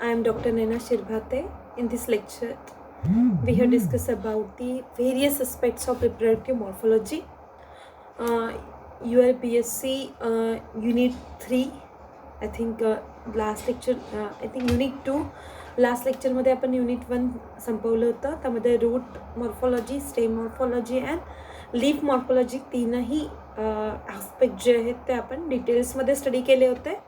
I am Dr. Naina Shirbhate. In this lecture, we have discussed about the various aspects of reproductive morphology. Your BSc Unit 3, I think last lecture, I think Unit 2, last लेक्चरमध्ये आपण Unit 1 संपवलं होतं. त्यामध्ये root morphology, stem morphology and leaf morphology तीनही aspect जे आहेत ते आपण डिटेल्समध्ये स्टडी केले होते.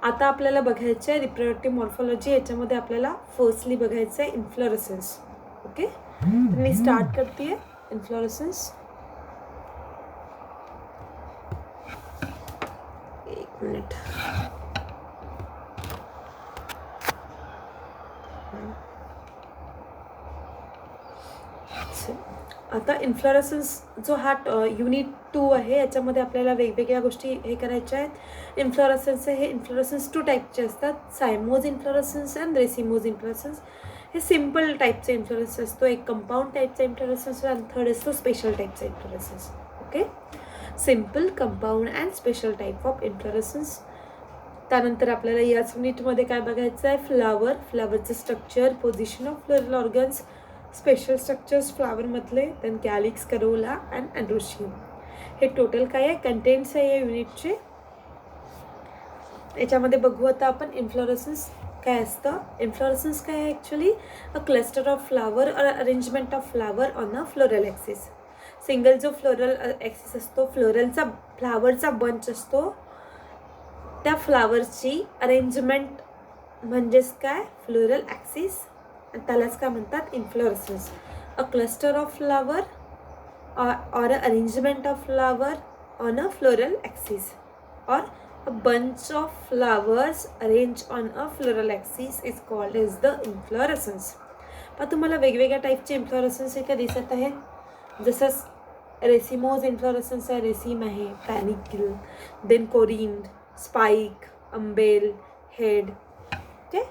आता आपल्याला बघायचं आहे रिप्रोडक्टिव्ह मॉर्फॉलॉजी. याच्यामध्ये आपल्याला फर्स्टली बघायचं आहे इन्फ्लोरेसन्स. ओके, तर मी स्टार्ट करते आहे इन्फ्लोरेसन्स. एक मिनिट. आता इन्फ्लोरेसन्स जो हा युनिट 2 आहे याच्यामध्ये आपल्याला वेगवेगळ्या गोष्टी हे करायच्या आहेत. इन्फ्लोरेसन्स हे इन्फ्लोरेसन्स 2 टाईपचे असतात, सायमोज इन्फ्लोरेसन्स अँड रेसिमोज इन्फ्लोरेसन्स. हे सिम्पल टाईपचे इन्फ्लोरेसन्स असतो, एक कंपाऊंड टाईपचा इन्फ्लोरेसन्स आणि थर्ड असतो स्पेशल टाईपचा inflorescence. Okay, simple, compound and special type of inflorescence. त्यानंतर आपल्याला याच युनिटमध्ये काय बघायचं आहे, फ्लावरचं structure, position of floral organs, special structures फ्लावरमधले, then calyx, corolla and androecium. हे टोटल काय आहे, कंटेंट्स आहे या युनिटचे. याच्यामध्ये बघू आता आपण इन्फ्लोरेसन्स काय असतं. इन्फ्लोरेसन्स काय आहे actually a cluster of flower or arrangement of flower on a floral axis. Single जो फ्लोरल ॲक्सिस असतो, फ्लावरचा बंच असतो, त्या फ्लावरची अरेंजमेंट म्हणजेच काय, फ्लोरल ॲक्सिस, त्यालाच काय म्हणतात, inflorescence. A cluster of flower or a arrangement of flower on a floral axis or a bunch of flowers arranged on a floral axis is called as the inflorescence. पण तुम्हाला वेगवेगळ्या टाईपचे inflorescence इथे दिसत आहे. जसं रेसिमोज इन्फ्लोरेसन्स आहे, रेसिम आहे, पॅनिकल, देन कोरिन, स्पाइक, अंबेल, हेड. ओके,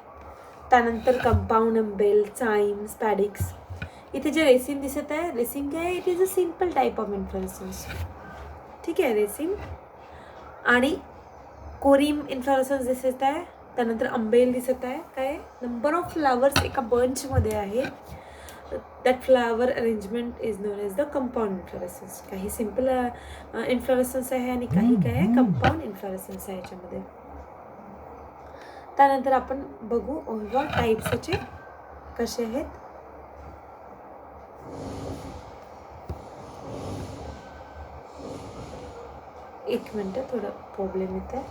त्यानंतर कंपाऊंड अंबेल, चाइम, स्पॅडिक्स. इथे जे रेसिम दिसत आहे, रेसिम काय आहे, it is a simple type of inflorescence. ठीक आहे, रेसिम. आणि कोरिम इन्फ्लोरेसन्स दिसत आहे. त्यानंतर अंबेल दिसत आहे. काय, नंबर ऑफ फ्लावर्स एका बंचमध्ये आहे. That flower arrangement is known as the compound inflorescence. काही सिम्पल इन्फ्लोरेसन्स आहे आणि काही काय आहे, कंपाऊंड इन्फ्लोरेसन्स आहे याच्यामध्ये. त्यानंतर आपण बघू ओव्हरऑल टाईप्स याचे कसे आहेत. एक मिनटं, थोडा प्रॉब्लेम येत आहे.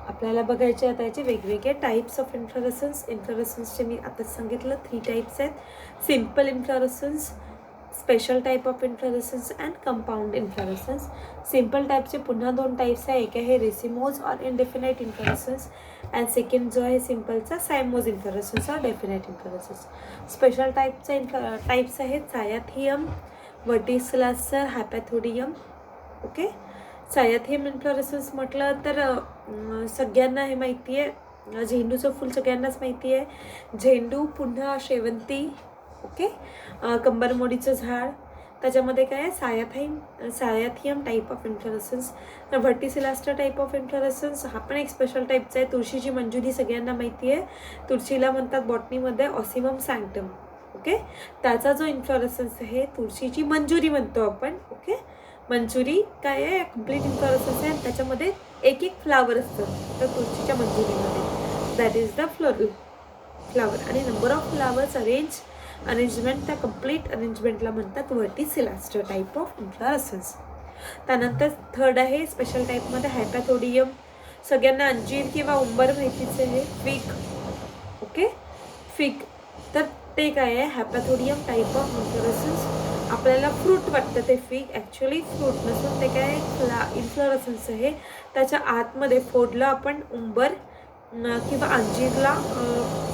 आपल्याला बघायचे आता याचे वेगवेगळे टाईप्स ऑफ इन्फ्लोरेसन्स. इन्फ्लोरेसन्सचे मी आताच सांगितलं 3 टाईप्स आहेत, simple inflorescence, special type of inflorescence and compound inflorescence. Simple टाईपचे पुन्हा 2 टाईप्स आहे, एक आहे रेसिमोज और इनडेफिनाइट इन्फ्लोरेसन्स अँड सेकंड जो आहे सिम्पलचा सायमोज इन्फ्लोरेसन्स और डेफिनाइट इन्फ्लोरेसन्स. स्पेशल टाईपचा टाईप्स आहेत सायाथियम, वर्टिसिलास्टर, हॅपॅथोडियम. ओके, सायाथियम इन्फ्लोरेसन्स म्हटलं तर सगळ्यांना हे माहिती आहे, झेंडूचं फूल सगळ्यांनाच माहिती आहे. झेंडू, पुन्हा शेवंती, ओके, कंबरमोडीचं झाड, त्याच्यामध्ये काय आहे, cyathium type of inflorescence. Verticillaster type of inflorescence हा पण एक स्पेशल टाईपचा आहे. तुळशीची मंजुरी सगळ्यांना माहिती आहे. तुळशीला म्हणतात बॉटनीमध्ये ऑसिमम सॅन्क्टम. ओके, त्याचा जो इन्फ्लोरेसन्स आहे, तुळशीची मंजुरी म्हणतो आपण. ओके, मंजुरी काय आहे, कम्प्लीट इन्फ्लोरेसन्स आहे. त्याच्यामध्ये एक फ्लावर असतं तर तुळशीच्या मंजुरीमध्ये, that is the floral flower. आणि नंबर ऑफ फ्लावर्स अरेंजमेंट, त्या कम्प्लीट अरेंजमेंटला म्हणतात व्हर्टिसिलास्टर टाईप ऑफ इन्फ्लोरेसन्स. त्यानंतर थर्ड आहे स्पेशल टाईपमध्ये हायपॅथोडियम. सगळ्यांना अंजीर किंवा उंबर माहितीच आहे. फिग, ओके, फिग, तर ते काय आहे, हॅपॅथोडियम टाईप ऑफ इन्फ्लोरेसन्स. आपल्याला फ्रूट वाटतं ते फिग, ॲक्च्युअली फ्रूट नसून ते काय इन्फ्लोरेसन्स आहे. त्याच्या आतमध्ये फोडलं आपण उंबर किंवा अंजीरला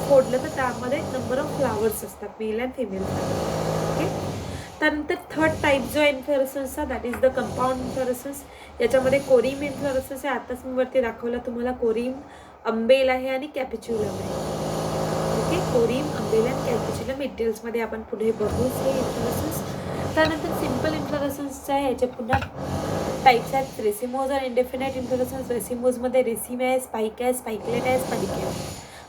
फोडलं तर त्यामध्ये नंबर ऑफ फ्लावर्स असतात, मेल अँड फिमेल. ओके, त्यानंतर थर्ड टाईप जो आहे इन्फ्लोरेसन्सचा, that is the compound inflorescence. याच्यामध्ये कोरिम इन्फ्लोरेसन्स आहे, आताच मी वरती दाखवला तुम्हाला. कोरिम, अंबेल आहे आणि कॅपिच्युलम आहे. ओके, कोरिम, अंबेल अँड कॅपिच्युलम डिटेल्समध्ये आपण पुढे बघूच हे इन्फ्लोरेसन्स. त्यानंतर सिम्पल इन्फ्लोरेसन्सचं आहे. याचे पुन्हा टाईप्स आहेत. रेसिमोज आणि इंडेफिनाइट इन्फ्लोरेसन्स. रेसिमोजमध्ये रेसिम आहे, स्पाइक आहे, स्पाइकलेट आहे, स्पाइक आहे.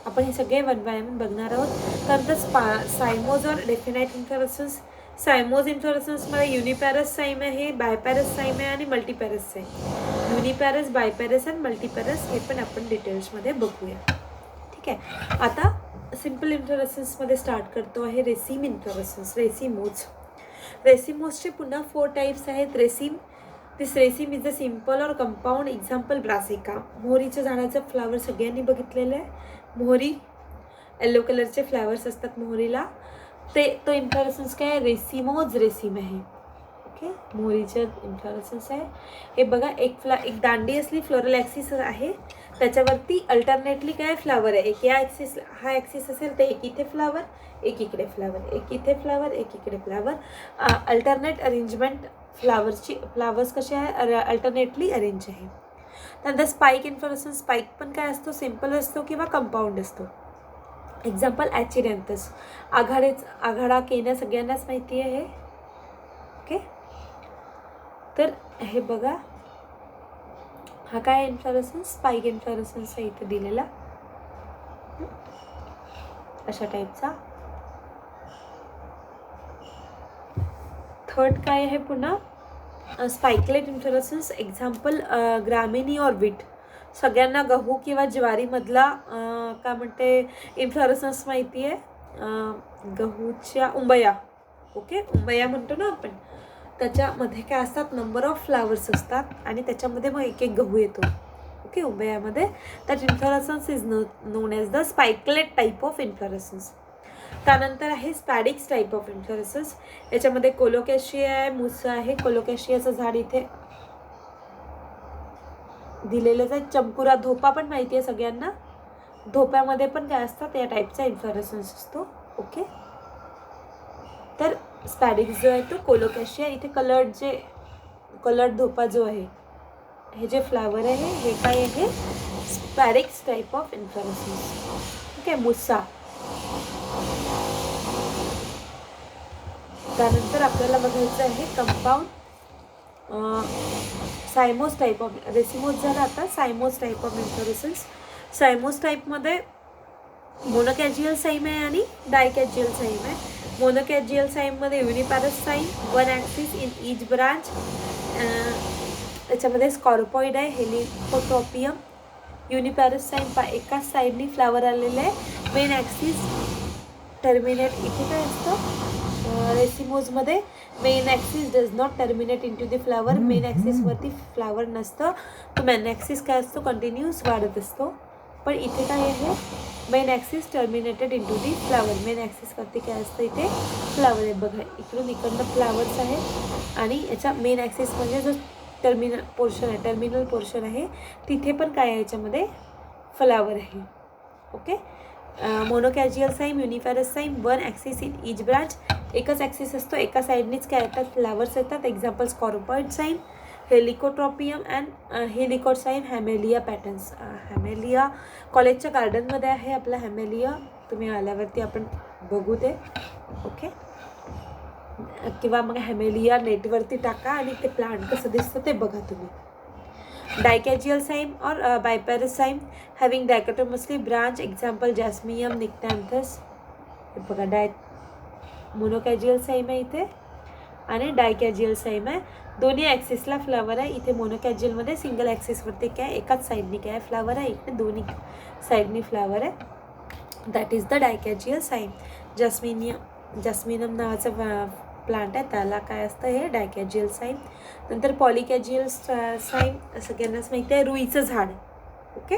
आपण हे सगळे वन बाय वन बघणार आहोत. त्यानंतर सायमोज और डेफिनाइट इन्फ्लोरेसन्स. सायमोज इन्फ्लोरेसन्समध्ये युनिपॅरस साईम आहे, बायपॅरस साईम आहे आणि मल्टीपॅरस आहे. युनिपॅरस, बायपॅरस आणि मल्टीपॅरस हे पण आपण डिटेल्समध्ये बघूया. ठीक आहे. आता सिम्पल इन्फ्लोरेसन्समध्ये स्टार्ट करतो आहे रेसिम इन्फ्लोरेसन्स. रेसिमोज. रेसिमोजचे पुन्हा 4 टाईप्स आहेत. रेसिम. दिस रेसिम इज अ सिम्पल और कंपाऊंड. एक्झाम्पल ब्रासिका. मोहरीच्या झाडाचं फ्लावर सगळ्यांनी बघितलेलं आहे. मोहरी येलो कलरचे फ्लावर्स असतात मोहरीला. तो इन्फ्लोरेसन्स काय आहे? रेसिमोज रेसिम आहे. ओके. मोहरीचं इन्फ्लोरेसन्स आहे. हे बघा, एक दांडी असली, फ्लोरल ॲक्सिस आहे, त्याच्यावरती अल्टरनेटली काय फ्लावर आहे. एक या ॲक्सिस, हा ॲक्सिस असेल तर एक इथे फ्लावर, एक इकडे फ्लावर, एक इथे फ्लावर, एक इकडे फ्लावर. अल्टरनेट अरेंजमेंट फ्लावर्स कसे आहे? अल्टरनेटली अरेंज आहे. त्यानंतर स्पाइक इन्फ्लोरेसन्स. स्पाइक पण काय असतो? सिम्पल असतो किंवा कंपाऊंड असतो. एक्झाम्पल ॲचिरॅन्थस. आघाडा केना सगळ्यांनाच माहिती आहे. ओके. तर हे बघा, हा काय इन्फ्लोरेसन्स? स्पाइक इन्फ्लोरेसन्स आहे इथे दिलेला, अशा टाईपचा. थर्ड काय आहे पुन्हा? Spikelet inflorescence. एक्झाम्पल ग्रामिनी और बीट. सगळ्यांना गहू किंवा ज्वारीमधला काय म्हणते इन्फ्लोरेसन्स माहिती आहे. गहूच्या उंबया. ओके. उंबया म्हणतो ना आपण. त्याच्यामध्ये काय असतात? नंबर ऑफ फ्लावर्स असतात आणि त्याच्यामध्ये मग एक एक गहू येतो. ओके. उंबयामध्ये. That inflorescence is known as the spikelet type of inflorescence. त्यानंतर आहे स्पॅडिक्स टाईप ऑफ इन्फ्लोरेसन्स. याच्यामध्ये कोलोकॅशिया आहे, मुसा आहे. कोलोकॅशियाचं झाड इथे दिलेलंच आहे. चंकुरा धोपा पण माहिती आहे सगळ्यांना. धोप्यामध्ये पण काय असतात? या टाईपचा इन्फ्लोरेसन्स असतो. ओके. तर स्पॅडिक्स जो आहे तो कोलोकॅशिया. इथे कलर्ड धोपा जो आहे, हे जे फ्लावर आहे हे काय आहे? Spadix type of inflorescence. Okay. Musa. त्यानंतर आपल्याला बघायचं आहे compound cymose type of. Racemose झाला आता. Cymose type of inflorescence. Cymose टाईपमध्ये मोनोकॅजियल साईम आहे आणि डायकॅजियल साईम आहे. मोनोकॅजियल साईममध्ये uniparous cyme, one axis in each branch. त्याच्यामध्ये स्कॉर्पॉइड आहे, हेलिकोट्रोपियम. युनिपॅरस साईम एकाच साईडनी फ्लावर आलेले आहे. Main axis terminate. इथे काय असतं? रेसिमोजमध्ये main axis does not terminate into the flower. Main ॲक्सिसवरती फ्लावर नसतं. तो मेन ॲक्सिस काय असतो? कंटिन्यूस वाढत असतो. पण इथे काय आहे? Main axis terminated into the flower. Main ॲक्सिसवरती काय असतं? इथे फ्लावर आहे. बघा, इकडून फ्लावर्स आहेत आणि याचा मेन ॲक्सिस म्हणजे जो टर्मिनल पोर्शन आहे तिथे पण काय आहे? याच्यामध्ये फ्लावर आहे. Okay. Monochasial cyme, uniparous cyme, one axis in each branch. एकच ॲक्सिस असतो, एका साईडनीच काय येतात? फ्लावर्स येतात. Example scorpioid cyme, Heliotropium and helicoid cyme, Hamelia patens. Hamelia कॉलेजच्या गार्डनमध्ये आहे आपला हॅमेलिया. तुम्ही आल्यावरती आपण बघू ते. ओके. किंवा मग हॅमेलिया नेटवरती टाका आणि ते प्लांट कसं दिसतं ते बघा तुम्ही. डायकॅजियल साईम और बायपॅरस साईम हॅव्हिंग डायकोटोमसली ब्रांच. एक्झाम्पल जॅस्मियम, निक्टॅन्थस. हे बघा, मोनोकॅजियल साईम आहे इथे आणि डायकॅजियल साईम आहे. दोन्ही ॲक्सिसला फ्लावर आहे. इथे मोनोकॅजियलमध्ये सिंगल ॲक्सिसवरती काय? एकाच साईडनी काय फ्लावर आहे. इकडे दोन्ही साईडनी फ्लावर आहे. That is the dichasial cyme. Jasminum नावाचं प्लांट आहे, त्याला काय असतं? हे डायकॅजियल साईम. नंतर पॉलिकॅजियल साईम सगळ्यांनाच माहिती आहे, रुईचं झाड. ओके.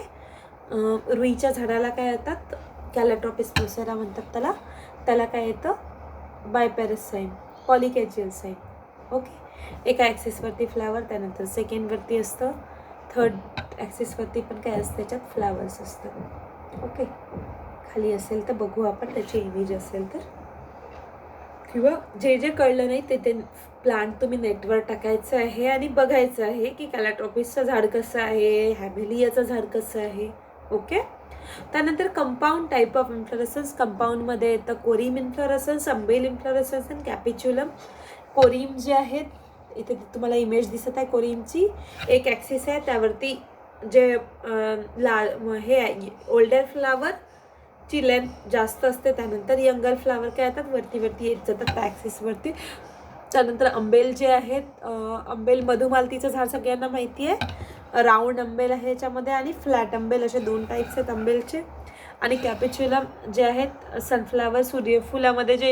रुईच्या झाडाला काय येतात? कॅलॅट्रोपिस प्रोसेरा म्हणतात त्याला काय येतं? बायपॅरस साईम, पॉलिकॅजियल साईम. ओके. एका ॲक्सिसवरती फ्लावर, त्यानंतर सेकंडवरती असतं, थर्ड ॲक्सिसवरती पण काय असतं? त्याच्यात फ्लावर्स असतात. ओके. खाली असेल तर बघू आपण, त्याची इमेज असेल तर, किंवा जे कळलं नाही ते प्लांट तुम्ही नेटवर टाकायचं आहे आणि बघायचं आहे की कॅलॅट्रोपिसचं झाड कसं आहे, हॅमेलियाचं झाड कसं आहे. ओके. त्यानंतर कंपाऊंड टाईप ऑफ इन्फ्लोरेसन्स. कंपाऊंडमध्ये येतं कोरिम इन्फ्लोरेसन्स, अंबेल इन्फ्लोरेसन्स आणि कॅपिच्युलम. कोरिम जे आहेत, इथे तुम्हाला इमेज दिसत आहे कोरिमची. एक ॲक्सिस आहे, त्यावरती जे हे आहे ओल्डर फ्लावरची लेंथ जास्त असते, त्यानंतर यंगर फ्लावर काय येतात वरती येत जातात त्या ॲक्सिसवरती. त्यानंतर अंबेल जे आहेत, अंबेल मधुमालतीचं झाड सगळ्यांना माहिती आहे. राऊंड अंबेल आहे याच्यामध्ये आणि फ्लॅट अंबेल, असे 2 टाईप्स आहेत अंबेलचे. आणि कॅपिच्युलम जे आहेत सनफ्लावर सूर्यफुलामध्ये जे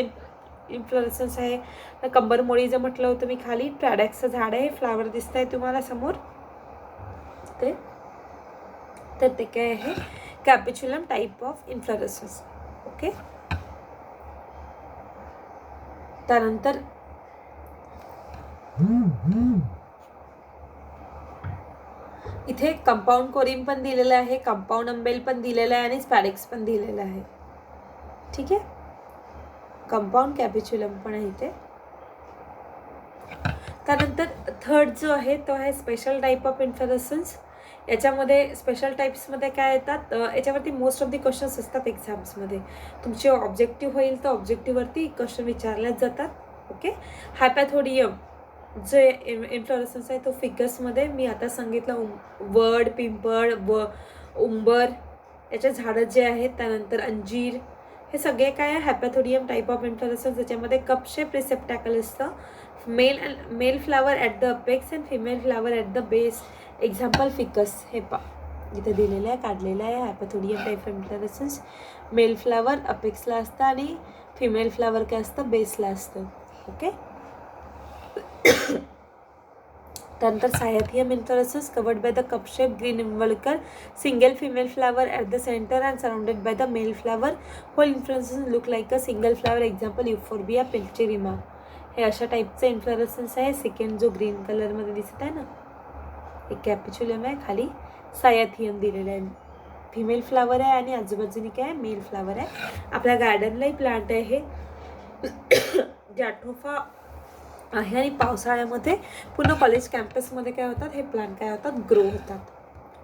इन्फ्लोरेसन्स आहे. कंबरमोळी जे म्हटलं होतं मी खाली, ट्रॅडॅक्सचं झाड आहे, फ्लावर दिसत आहे तुम्हाला समोर ते. तर ते काय आहे कॅपिच्युलम टाईप ऑफ इन्फ्लोरेसन्स. ओके. त्यानंतर इथे कंपाऊंड कोरिम पण दिलेलं आहे, कंपाऊंड अंबेल पण दिलेलं आहे आणि स्पॅडिक्स पण दिलेलं आहे. ठीक आहे. कंपाऊंड कॅपिच्युलम पण आहे इथे. त्यानंतर थर्ड जो आहे तो आहे स्पेशल टाईप ऑफ इन्फ्लोरेसन्स. याच्यामध्ये स्पेशल टाईप्समध्ये काय येतात, याच्यावरती मोस्ट ऑफ दी क्वेश्चन्स असतात एक्झाम्समध्ये. तुमचे ऑब्जेक्टिव्ह होईल तर ऑब्जेक्टिव्हवरती क्वेश्चन विचारल्याच जातात. ओके. हायपॅथोडियम जे इन्फ्लोरेसन्स आहे तो फिगर्समध्ये मी आता सांगितलं, वड, पिंपळ उंबर याचे झाडं जे आहेत, त्यानंतर अंजीर, हे सगळे काय आहे हॅपॅथोडियम टाईप ऑफ इन्फ्लोरेसन्स. याच्यामध्ये कप शेप रिसेप्टॅकल असतं. Male flower at the apex and female flower at the base. Example Ficus हे इथे दिलेलं आहे, काढलेलं आहे. Hypanthodium type of inflorescence. Male flower अपेक्सला असतं आणि फिमेल फ्लावर काय असतं बेसला असतं. ओके. त्यानंतर cyathium inflorescence covered by the cup shape green involucre, single female flower at the centre and surrounded by the male flower. Whole inflorescence look like a single flower. Example Euphorbia pulcherrima. हे अशा टाईपचं inflorescence आहे. Second जो green कलरमध्ये दिसत आहे ना, एक कॅपिच्युलम आहे, खाली सायथियम दिलेलं आहे. फिमेल फ्लावर आहे आणि आजूबाजूनी काय मेल फ्लावर आहे. आपल्या गार्डनलाही प्लांट आहे हे जाठोफा आहे आणि पावसाळ्यामध्ये पूर्ण कॉलेज कॅम्पसमध्ये काय होतात हे प्लांट काय होतात ग्रो होतात.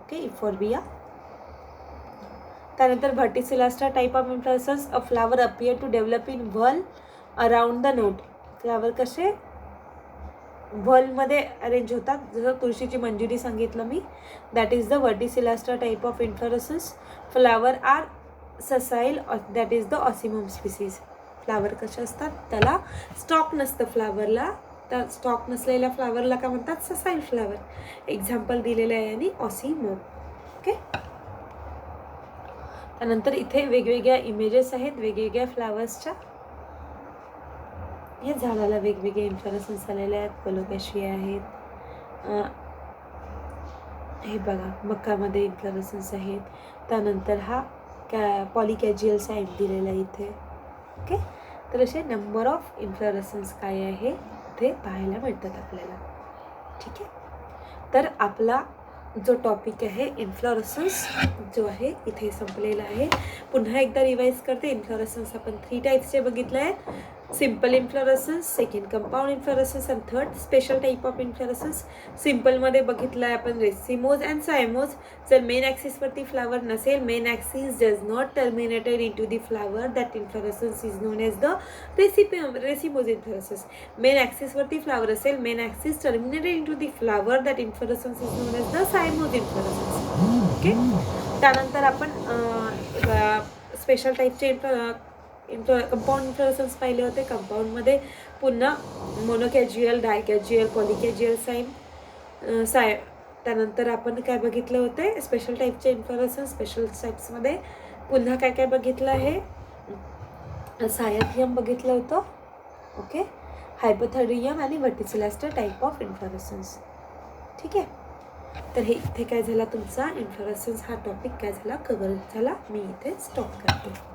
ओके. युफोर्बिया. त्यानंतर verticillaster type of inflorescence. A flower appear to develop in whorl around the node. Flower कसे व्हलमध्ये अरेंज होतात, जसं तुळशीची मंजुरी सांगितलं मी. That is the verticillaster type of inflorescence. Flower are sessile, that is the Ocimum species. Flower कसे असतात, त्याला स्टॉक नसतं फ्लावरला, त्या स्टॉक नसलेल्या फ्लावरला काय म्हणतात ससाईल फ्लावर. एक्झाम्पल दिलेलं आहे आणि ऑसिमम. ओके. त्यानंतर इथे वेगवेगळ्या इमेजेस आहेत वेगवेगळ्या फ्लावर्सच्या. या झाडाला वेगवेगळे इन्फ्लोरेसन्स आलेले आहेत. कोलोकॅशिया आहेत, हे बघा मकामध्ये इन्फ्लोरेसन्स आहेत. त्यानंतर हा पॉलिकॅजियल साईड दिलेला आहे इथे. ओके. तर असे नंबर ऑफ इन्फ्लोरेसन्स काय आहे इथे पाहायला मिळतात आपल्याला. ठीक आहे. तर आपला जो टॉपिक आहे इन्फ्लोरेसन्स जो आहे इथे संपलेला आहे. पुन्हा एकदा रिवाइज करते. इन्फ्लोरेसन्स आपण 3 टाईप्सचे बघितले आहेत. Simple inflorescence, second compound inflorescence आणि third special type of inflorescence. सिम्पलमध्ये बघितलं आहे आपण रेसिमोज अँड सायमोज. जर मेन ॲक्सिसवरती फ्लावर नसेल, main axis does not terminated into the flower, that inflorescence is known as the racemose inflorescence. Main ॲक्सिसवरती flower असेल, main axis terminated into the flower, that inflorescence is known as the cymose inflorescence. Okay. त्यानंतर आपण special टाईपचे compound inflorescence पाहिले होते. कंपाऊंडमध्ये पुन्हा मोनोकॅज्युअल, डायकॅज्युअल, पॉलिकॅज्युअल त्यानंतर आपण काय बघितले होते स्पेशल टाईपचे इन्फ्लोरेसन्स. स्पेशल टाईप्समध्ये पुन्हा काय काय बघितलं आहे सायथियम बघितलं होतं. ओके. हायपोथोडियम आणि व्हर्टिसिलास्टा टाईप ऑफ इन्फ्लोरेसन्स. ठीक आहे. तर हे इथे काय झाला तुमचा इन्फ्लोरेसन्स हा टॉपिक काय झाला कव्हर झाला. मी इथे स्टॉप करते.